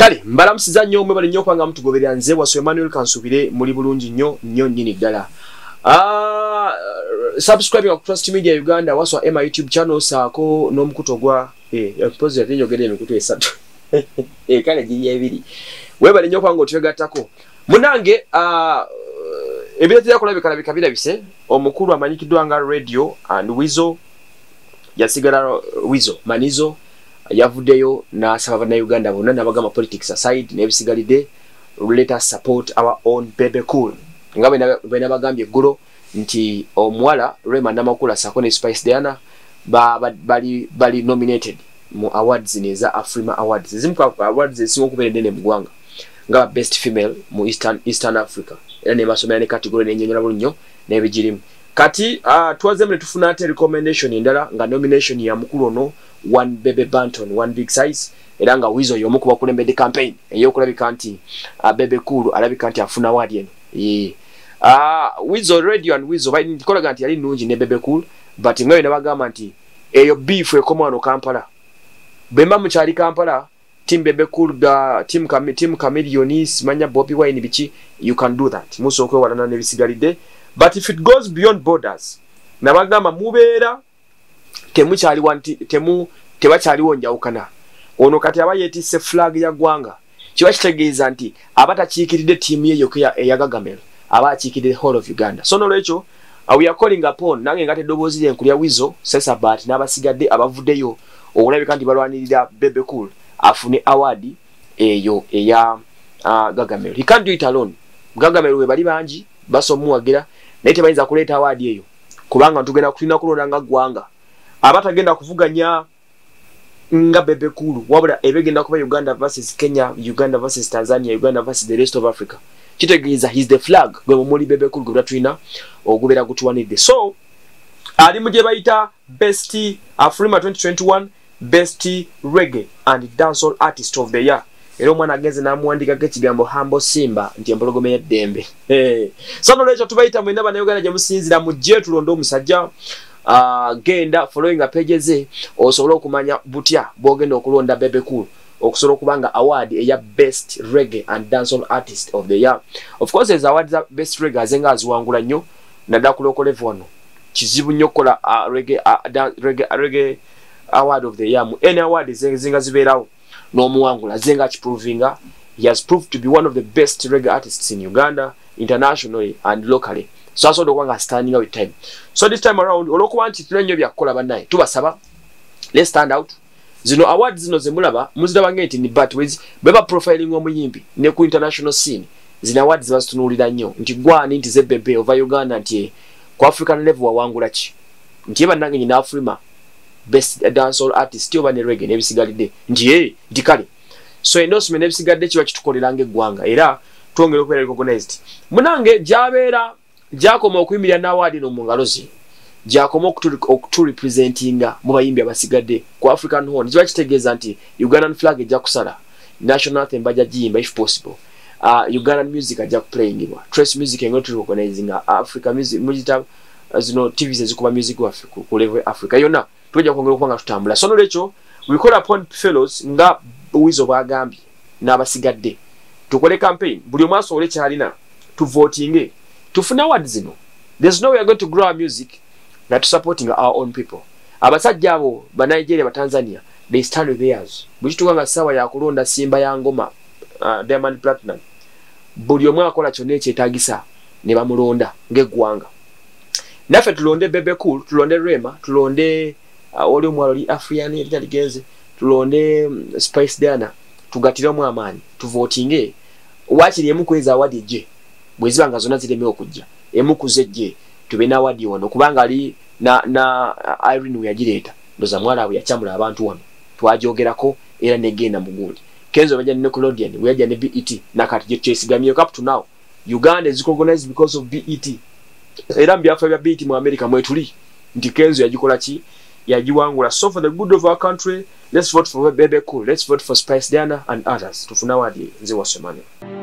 Kale mbalamusiza nnyo mwe bali nnyo kwanga mutugoberera nze Waswa Emmanuel Kansubire muli bulungi nnyo nnyini ddala. Subscribing ku Trust Media Uganda Waswa Emma YouTube channel saako n'omukuto gwa expose yatenyo gede emikutu esatu. Kale giye ebiri. Mwe bali nnyo kwanga otwegattako. Munange ebirate yakolabika bikabira bise omukulu amanyikiddwa nga Radio and Weasel yasigala Weasel Manizo yavuddeyo n'asaba na Uganda bonna n'abagamba politics aside n'ebisigalidde let us support our own Bebe Cool nga bena bagambye eggulo nti omuwala Rema Namakula sako ne Spice Diana bali nominated mu awards neza Afrima Awards zimuka awards esinga okubeera ennene mu ggwanga nga best female mu Eastern Africa era ne basomera ne category n'ennyonnyola bulunyo n'ebigirimu kati twazemu ne tufuna ate recommendation endala nga nomination ya mukulu ono one Bebe Banton one big size era nga Wizo yomu kuba kulembedde campaign eyokulabika nti Bebe Cool alabika nti afuna award eno Wizo Radio and Wizo bayikolaga nti yali nnungi ne Bebe Cool but ngayo ne bagamba nti eyo beef ekoma wano Kampala bemba mukyali Kampala team Bebe Cool ga team Chameleonis manya Bobby Wine bichi you can do that musokwe walana ne bisigalide but if it goes beyond borders nabagamba mubeera temukyali wanti tebakyaliwo njawukana ono kati aba yeetisse flag ya ggwanga kiba kitegeeza nti abatakiikiridde ttiimu ye yokka eya Gagamel aba akiikiridde whole of Uganda so nolwekyo we are calling upon nange ngate eddoboozi lyenkulu ya Wizo Sesabat n'abasigadde abavuddeyo okulabika nti balwanirira Bebe Cool afune award eyo eya Gagamel he can't do it alone Gagamel we bali bangi basomuwagira naye tebayinza kuleeta award eyo kubanga tugenda kulina kulonda nga ggwanga abatagenda kuvuganya nga Bebe Cool wabula ebegenda kuba Uganda versus Kenya Uganda versus Tanzania Uganda versus the rest of Africa kitegeeza he's the flag gwe mumuli Bebe Cool gwe twina ogubera gutwanidde so ali muje bayita best Afrima 2021 best reggae and dancehall artist of the year era omwana agenze n'amuwandika ekigambo Humble Simba nti empologome y'eddembe so nolwekyo tubayita mwena bannayuganda gye musinzira mujje tulonde omusajja genda following pages osobola okumanya butya bogenda okulonda Bebe Cool okusobola okubanga award eya best reggae and dancehall artist of the year of course as award za best reggae azenga aziwangula nnyo nadda ku local level wano kizibu nnyo okukola reggae award of the year mu any award zenga zibeerawo n'omuwangula zenga kiprovinga he has proved to be one of the best reggae artists in Uganda internationally and locally so asobola okuba nga standing out with time so this time around olwokuba nti tulina nnyo byakukola bannaye tubasaba let's stand out zino awards zino zemulaba muziraba ngenti ni batways beba profiling omuyimbi ne ku international scene zino awards bazitunuulira nnyo nti gwani nti ze Bebe over Uganda nti ku African level wawangula ki nti bannange nyina Afrima best dancehall artist oba ne reggae n'ebisigalidde nti nti kale so endorsement n'ebisigadde kiba kitukolera ng'eggwanga era twongera okubeera recognized munange gyabeera gyakoma okuyimirira n'award eno mu ngalo ze gyakoma okutu representinga mu bayimbi abasigadde ku African Horn kiba kitegeeza nti Ugandan flag ejja kusala national anthem bajja giyimba if possible Ugandan music ajja kuplayingibwa Trace music engalo tuli recognizing Africa music mujita zino TV zikuba music wa ku level Africa yonna tujja kwongera okuba nga tutambula so nolwekyo we call upon fellows nga Wizo bagambye n'abasigadde tukole campaign buli omu asobole kyalina tu voting tufuna awards zino there's no way we are going to grow our music not supporting our own people abasajja abo ba Nigeria ba Tanzania they stand with theirs bukituka nga sawa ya kulonda Simba ya ngoma Diamond Platinum buli omu akola kyonna ekyetaagisa ne bamulonda ng'eggwanga naffe tulonde Bebe Cool tulonde Rema tulonde oli omwalo li Afrian erya ligenze tulonde Spice Diana tugatiramu amaanyi tuvotinge wakiri emu kweza award ejje bweziba nga zonna ziremewo okujja emu kuzejje tube na award wano kubanga ali na Irene we yagireeta ndoza mwala we yachamula abantu wano twajogerako era negenda mugundi Kenzo bajja ne Nickelodeon we yajja ne BET nakati je chesigamye up to now Uganda is recognized because of BET era mbyafa bya BET mu America mwetuli nti Kenzo yagikola ki yajiwangula so for the good of our country let's vote for Bebe Cool let's vote for Spice Diana and others tufuna award nze Waswa Emmanuel